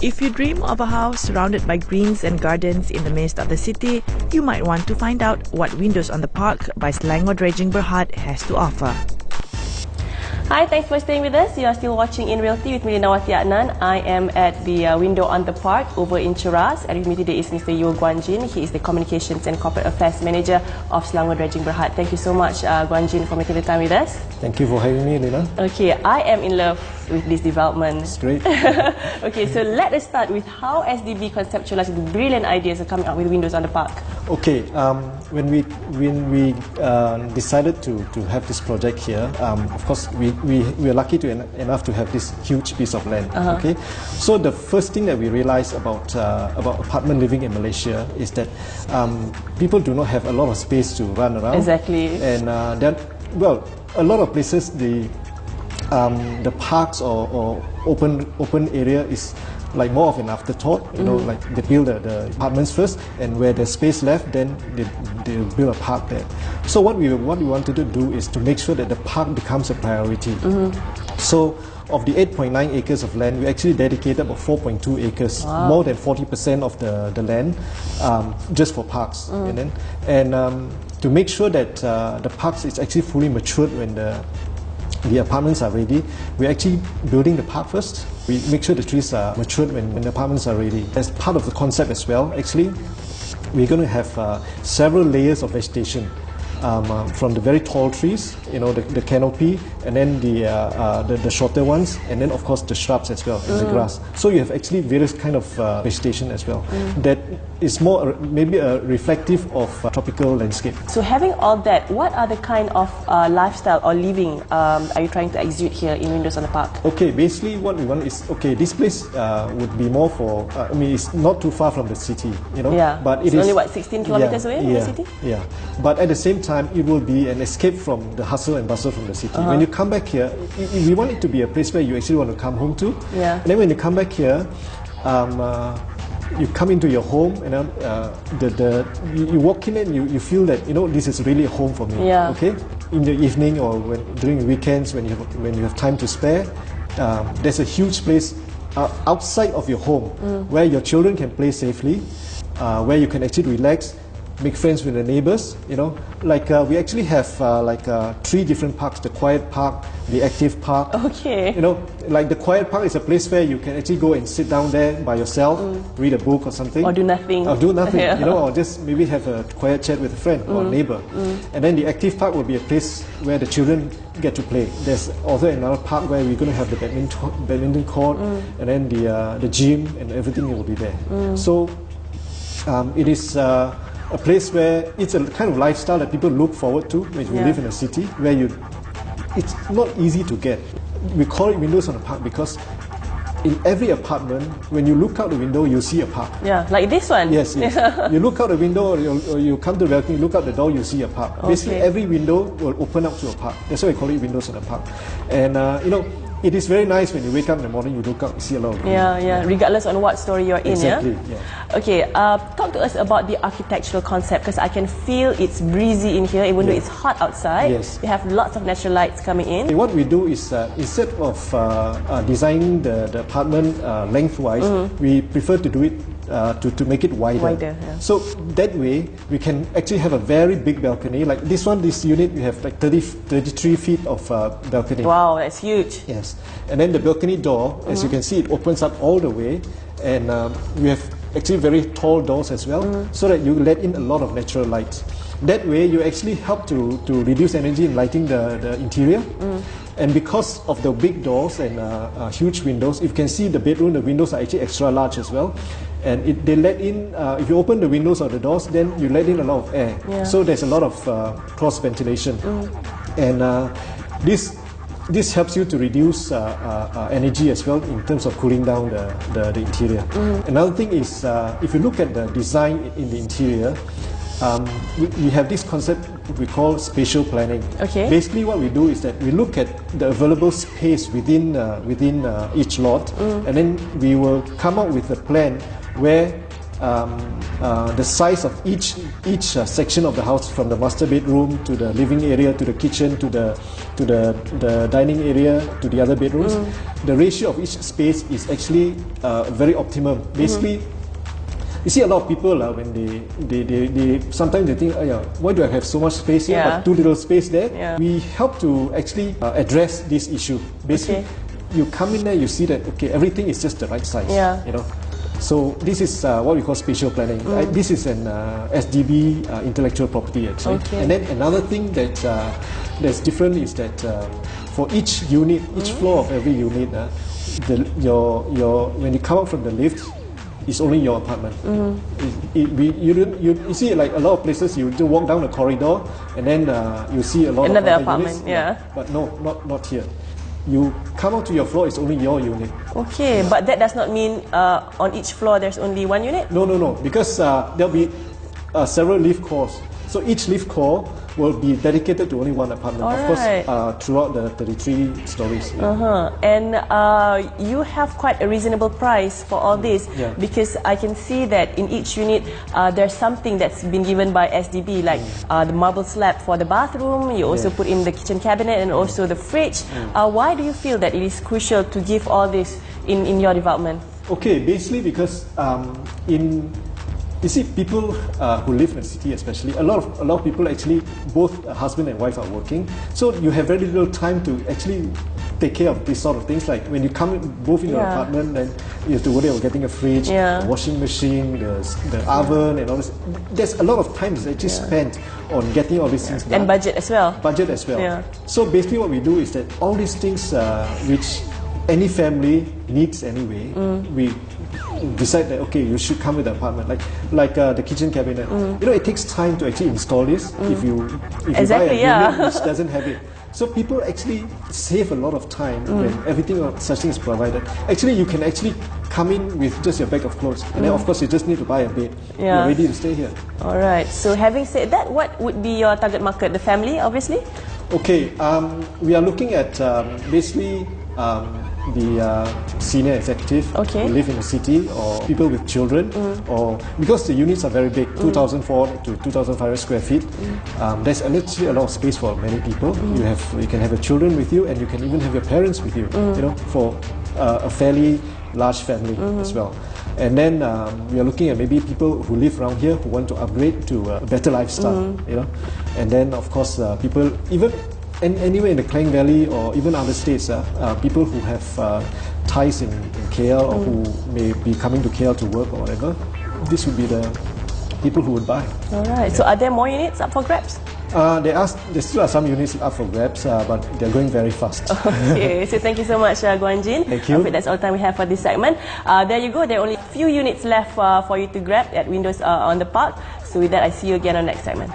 If you dream of a house surrounded by greens and gardens in the midst of the city, you might want to find out what Windows on the Park by Selangor Dredging Berhad has to offer. Hi, thanks for staying with us. You are still watching in Realty with me, Nawati Adnan. I am at the window on the park over in Cheras. And with me today is Mr. Yeo Guan Jin. He is the Communications and Corporate Affairs Manager of Selangor Dredging Berhad. Thank you so much, Guan Jin, for making the time with us. Thank you for having me, Lina. Okay, I am in love with this development. It's great. Okay, so let us start with how SDB conceptualized the brilliant ideas of coming up with windows on the park. Okay, when we decided to have this project here, of course we are lucky enough to have this huge piece of land. Okay, so the first thing that we realized about apartment living in Malaysia is that people do not have a lot of space to run around. Exactly. And then, well, a lot of places the parks or open area is like more of an afterthought, you know, like they build the apartments first, and where there's space left, then they build a park there. So what we wanted to do is to make sure that the park becomes a priority. So of the 8.9 acres of land, we actually dedicated about 4.2 acres, more than 40% of the land, just for parks. And to make sure that the parks is actually fully matured when the apartments are ready, we're actually building the park first. We make sure the trees are matured when the apartments are ready. As part of the concept as well, actually, we're going to have several layers of vegetation. From the very tall trees, you know, the canopy, and then the shorter ones, and then of course the shrubs as well, and the grass. So you have actually various kind of vegetation as well. That is more maybe a reflective of tropical landscape. So having all that, what are the kind of lifestyle or living are you trying to exude here in Windows on the Park? Okay, basically what we want is, okay, this place would be more for, I mean, it's not too far from the city, you know. Yeah, but it's only what, 16 kilometers away from the city? Yeah, but at the same time, it will be an escape from the hustle and bustle from the city. When you come back here, we want it to be a place where you actually want to come home to. Yeah. And then when you come back here, you come into your home, and you walk in and you feel that, you know, this is really a home for me. Yeah. Okay, in the evening or during the weekends when you have time to spare, there's a huge place outside of your home where your children can play safely, where you can actually relax, make friends with the neighbors, you know. Like we actually have 3 different parks: the quiet park, the active park. Okay. You know, like the quiet park is a place where you can actually go and sit down there by yourself, read a book or something. Or do nothing. Or do nothing, Yeah. you know, or just maybe have a quiet chat with a friend or a neighbor. And then the active park will be a place where the children get to play. There's also another park where we're going to have the badminton court, and then the gym and everything will be there. So it is a place where it's a kind of lifestyle that people look forward to when you live in a city where it's not easy to get. We call it Windows on the Park because in every apartment, when you look out the window, you see a park. Yeah, like this one. Yes, yes. You look out the window, or you come to the balcony, you look out the door, you see a park. Basically, every window will open up to a park. That's why we call it Windows on the Park. And you know, it is very nice when you wake up in the morning, you look out, you see a lot of regardless on what story you're in. Exactly, Okay, talk to us about the architectural concept, because I can feel it's breezy in here, even though it's hot outside. Yes. We have lots of natural lights coming in. What we do is, instead of designing the apartment lengthwise, we prefer to do it to make it wider. So that way, we can actually have a very big balcony. Like this unit, we have like 33 feet of balcony. Wow, that's huge. Yes. And then the balcony door, as you can see, it opens up all the way, and we have actually very tall doors as well, so that you let in a lot of natural light. That way, you actually help to reduce energy in lighting the interior. And because of the big doors and huge windows, if you can see the bedroom, the windows are actually extra large as well. And they let in, if you open the windows or the doors, then you let in a lot of air. So there's a lot of cross ventilation. And this helps you to reduce energy as well in terms of cooling down the interior. Another thing is, if you look at the design in the interior, we have this concept we call spatial planning. Okay. Basically, what we do is that we look at the available space within each lot, and then we will come up with a plan where the size of each section of the house, from the master bedroom to the living area to the kitchen to the dining area to the other bedrooms. The ratio of each space is actually very optimum. Basically, you see a lot of people when they sometimes they think, oh, yeah, why do I have so much space here but too little space there? Yeah. We help to actually address this issue. Basically, you come in there, you see that okay, everything is just the right size. Yeah. You know. So this is what we call spatial planning. This is an SDB intellectual property actually. Okay. And then another thing that that's different is that for each unit, each floor of every unit, when you come out from the lift, it's only your apartment. You see, like a lot of places, you just walk down the corridor and then you see a lot Another of other apartment, units. yeah. But no, not here. You come out to your floor, it's only your unit. Okay, but that does not mean on each floor there's only one unit? No, because there'll be several lift cores. So each lift core will be dedicated to only one apartment. All of course, right. throughout the 33 stories. And you have quite a reasonable price for all this, because I can see that in each unit there's something that's been given by SDB, like the marble slab for the bathroom. You also put in the kitchen cabinet and also the fridge. Why do you feel that it is crucial to give all this in your development? Okay, basically because you see, people who live in the city, especially, a lot of people actually, both husband and wife are working, so you have very little time to actually take care of these sort of things. Like when you come both in your apartment, then you have to worry about getting a fridge, a washing machine, the oven, and all this. There's a lot of time that's actually spent on getting all these things done. And budget as well. Budget as well. So basically, what we do is that all these things which any family needs anyway, we decide that okay, you should come with the apartment, like the kitchen cabinet. You know, it takes time to actually install this. If you buy a unit which doesn't have it, so people actually save a lot of time when everything of such thing is provided. Actually, you can actually come in with just your bag of clothes, and then of course you just need to buy a bed. You're ready to stay here. All right. So having said that, what would be your target market? The family, obviously. Okay. We are looking at basically. The senior executive who live in the city, or people with children, or because the units are very big, 2,004 to 2,500 square feet. There's literally a lot of space for many people. You can have your children with you, and you can even have your parents with you. You know, for a fairly large family as well. And then we are looking at maybe people who live around here who want to upgrade to a better lifestyle. You know, and then of course people even. And anywhere in the Klang Valley or even other states, people who have ties in KL or who may be coming to KL to work or whatever, this would be the people who would buy. All right. So are there more units up for grabs? There still are some units up for grabs, but they're going very fast. Okay, so thank you so much, Guanjin. Thank you. That's all the time we have for this segment. There you go. There are only a few units left for you to grab at Windows on the Park. So with that, I see you again on the next segment.